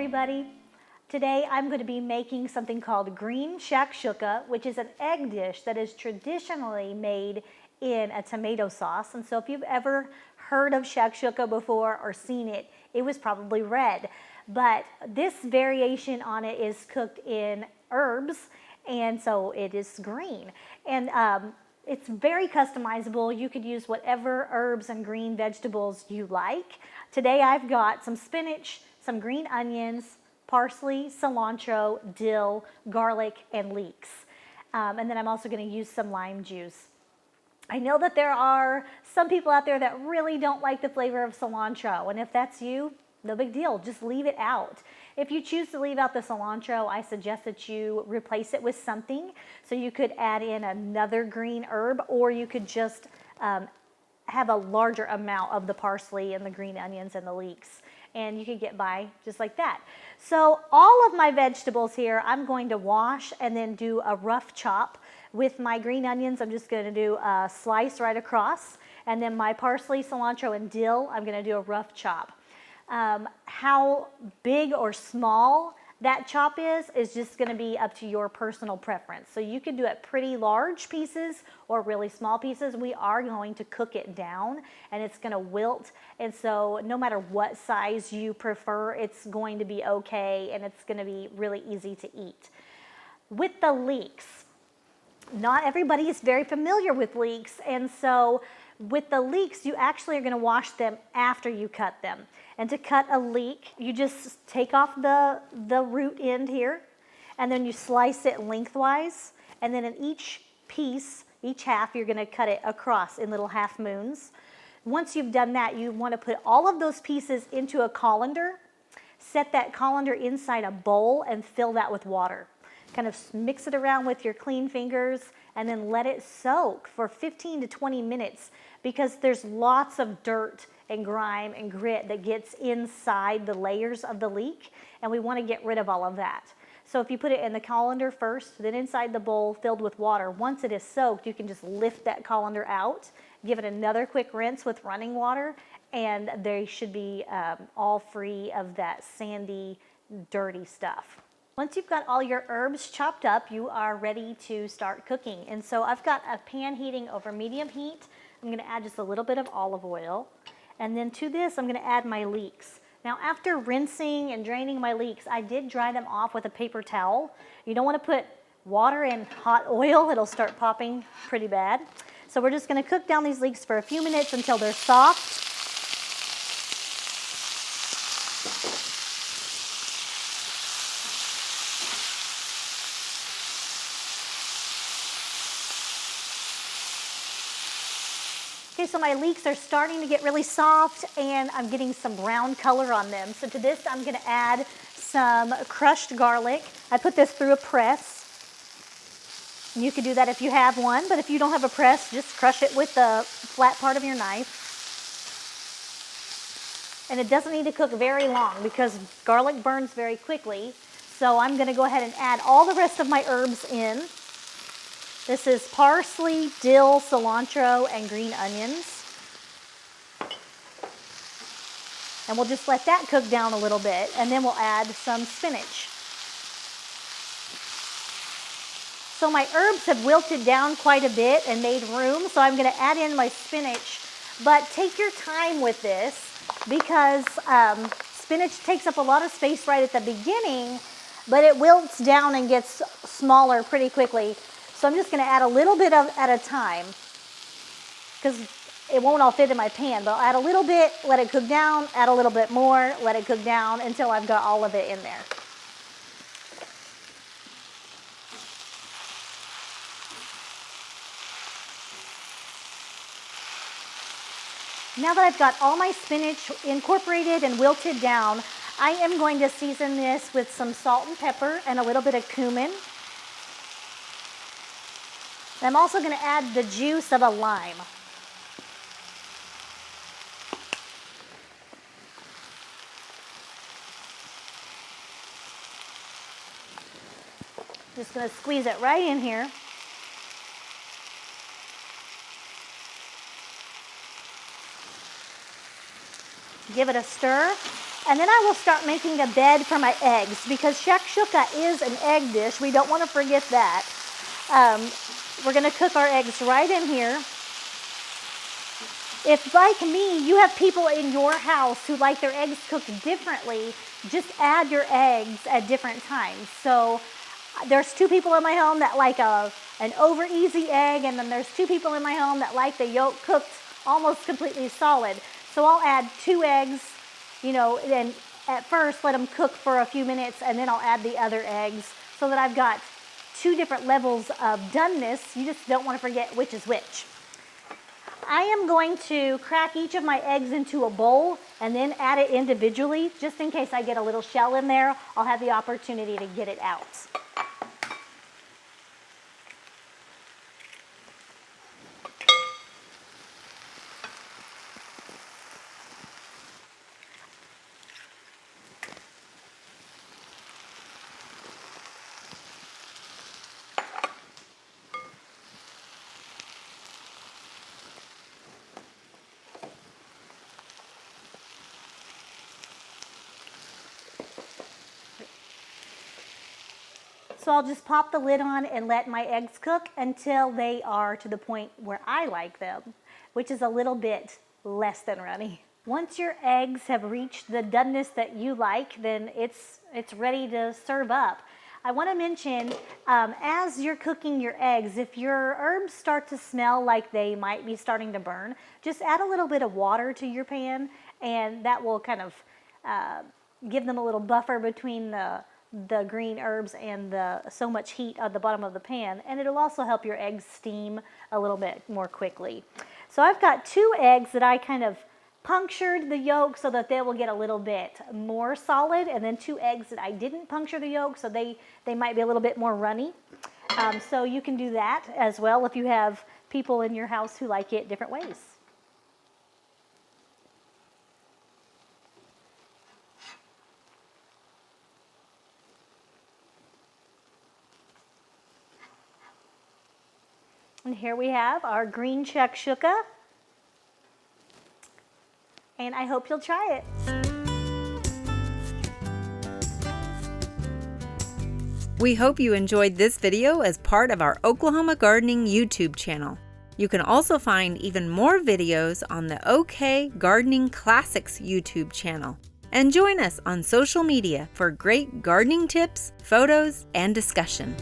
everybody. Today I'm going to be making something called green shakshuka, which is an egg dish that is traditionally made in a tomato sauce. And so if you've ever heard of shakshuka before or seen it, it was probably red. But this variation on it is cooked in herbs, and so it is green. And it's very customizable. You could use whatever herbs and green vegetables you like. Today I've got some spinach, some green onions, parsley, cilantro, dill, garlic, and leeks. And then I'm also going to use some lime juice. I know that there are some people out there that really don't like the flavor of cilantro, and if that's you, no big deal, just leave it out. If you choose to leave out the cilantro, I suggest that you replace it with something. So you could add in another green herb, or you could just have a larger amount of the parsley and the green onions and the leeks, and you could get by just like that. So all of my vegetables here, I'm going to wash and then do a rough chop. With my green onions, I'm just going to do a slice right across, and then my parsley, cilantro, and dill, I'm going to do a rough chop. How big or small that chop is just going to be up to your personal preference. So you can do it pretty large pieces or really small pieces. We are going to cook it down and it's going to wilt. And so no matter what size you prefer, it's going to be okay, and it's going to be really easy to eat. With the leeks, not everybody is very familiar with leeks, and so with the leeks, you actually are going to wash them after you cut them. And to cut a leek, you just take off the root end here, and then you slice it lengthwise, and then in each piece, each half, you're going to cut it across in little half moons. Once you've done that, you want to put all of those pieces into a colander, set that colander inside a bowl, and fill that with water. Kind of mix it around with your clean fingers and then let it soak for 15 to 20 minutes, because there's lots of dirt and grime and grit that gets inside the layers of the leek, and we want to get rid of all of that. So if you put it in the colander first, then inside the bowl filled with water, once it is soaked, you can just lift that colander out, give it another quick rinse with running water, and they should be all free of that sandy, dirty stuff. Once you've got all your herbs chopped up, you are ready to start cooking. And so I've got a pan heating over medium heat. I'm going to add just a little bit of olive oil. And then to this, I'm going to add my leeks. Now, after rinsing and draining my leeks, I did dry them off with a paper towel. You don't want to put water in hot oil. It'll start popping pretty bad. So we're just going to cook down these leeks for a few minutes until they're soft. Okay, so my leeks are starting to get really soft, and I'm getting some brown color on them. So to this, I'm going to add some crushed garlic. I put this through a press. You could do that if you have one, but if you don't have a press, just crush it with the flat part of your knife. And it doesn't need to cook very long because garlic burns very quickly. So I'm going to go ahead and add all the rest of my herbs in. This is parsley, dill, cilantro, and green onions. And we'll just let that cook down a little bit, and then we'll add some spinach. So my herbs have wilted down quite a bit and made room, so I'm going to add in my spinach. But take your time with this, because spinach takes up a lot of space right at the beginning, but it wilts down and gets smaller pretty quickly. So I'm just going to add a little bit at a time, because it won't all fit in my pan, but I'll add a little bit, let it cook down, add a little bit more, let it cook down until I've got all of it in there. Now that I've got all my spinach incorporated and wilted down, I am going to season this with some salt and pepper and a little bit of cumin. I'm also going to add the juice of a lime. Just going to squeeze it right in here. Give it a stir. And then I will start making a bed for my eggs because shakshuka is an egg dish. We don't want to forget that. We're going to cook our eggs right in here. If, like me, you have people in your house who like their eggs cooked differently, just add your eggs at different times. So there's 2 people in my home that like an over easy egg, and then there's 2 people in my home that like the yolk cooked almost completely solid. So I'll add 2 eggs, you know, and at first let them cook for a few minutes, and then I'll add the other eggs so that I've got 2 different levels of doneness. You just don't want to forget which is which. I am going to crack each of my eggs into a bowl and then add it individually. Just in case I get a little shell in there, I'll have the opportunity to get it out. So I'll just pop the lid on and let my eggs cook until they are to the point where I like them, which is a little bit less than runny. Once your eggs have reached the doneness that you like, then it's ready to serve up. I want to mention, as you're cooking your eggs, if your herbs start to smell like they might be starting to burn, just add a little bit of water to your pan, and that will kind of give them a little buffer between the green herbs and so much heat at the bottom of the pan, and it'll also help your eggs steam a little bit more quickly. So I've got 2 eggs that I kind of punctured the yolk so that they will get a little bit more solid, and then 2 eggs that I didn't puncture the yolk so they might be a little bit more runny. So you can do that as well if you have people in your house who like it different ways. And here we have our green shakshuka. And I hope you'll try it. We hope you enjoyed this video as part of our Oklahoma Gardening YouTube channel. You can also find even more videos on the OK Gardening Classics YouTube channel. And join us on social media for great gardening tips, photos, and discussion.